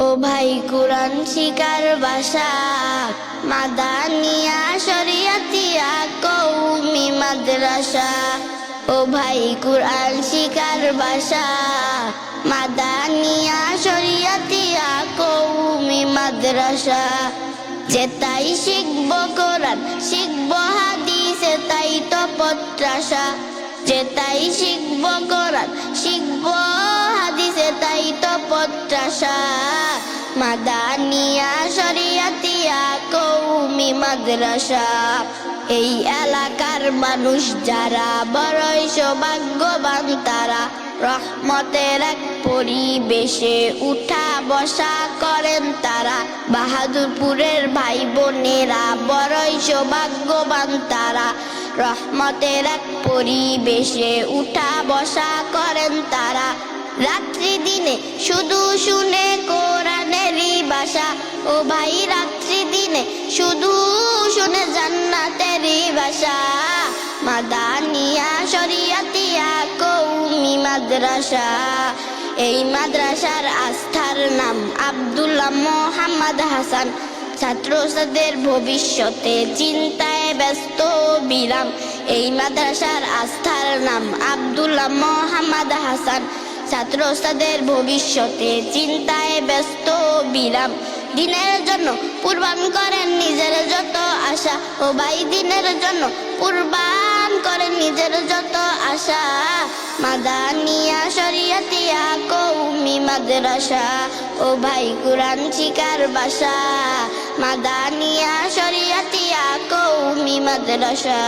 ও ভাই কুরআন শিকার ভাষা, মাদানিয়া শরিয়াতিয়া কওমি মাদ্রাসা। ও ভাই কুরআন শিকার ভাষা, মাদানিয়া শরিয়াতিয়া কওমি মাদ্রাসা। যেটাই শিখব কোরআন শিখব হাদিস, তাই তো প্রত্যাশা। যেটাই শিখব কোরআন শিখব হাদিস, তাই তো প্রত্যাশা। মাদানিয়া শরিয়াতিয়া কওমি মাদ্রাসা। এই এলাকার মানুষ যারা বড়ই সৌভাগ্যবান তারা, রহমতের এক পরিবেশে উঠা বসা করেন তারা। বাহাদুরপুরের ভাই বোনেরা বড়ই সৌভাগ্যবান তারা, রহমতের এক পরিবেশে উঠা বসা করেন তারা। রাত্রি দিনে শুধু শুনে কোরআনেরই ভাষা, ও ভাই রাত্রি দিনে শুধু শুনে জান্নাতেরই ভাষা। মাদানিয়া শরিয়াতিয়া কওমি মাদ্রাসা। এই মাদ্রাসার আস্থার নাম আব্দুল্লাহ মোহাম্মদ হাসান। ছাত্রদের ভবিষ্যতে চিন্তায় ব্যস্ত বিরাম। এই মাদ্রাসার আস্থার নাম আব্দুল্লাহ মোহাম্মদ হাসান। ছাত্রদের ভবিষ্যতে চিন্তায় ব্যস্ত বিরাম। দিনের জন্য কুরবান করেন নিজের যত আশা, ও ভাই দিনের জন্য কুরবান করেন নিজের যত আশা। মাদানিয়া শরিয়াতিয়া কওমি মাদ্রাসা। ও ভাই কুরআন শিকার ভাষা, মাদানিয়া শরিয়াতিয়া কওমি মাদ্রাসা।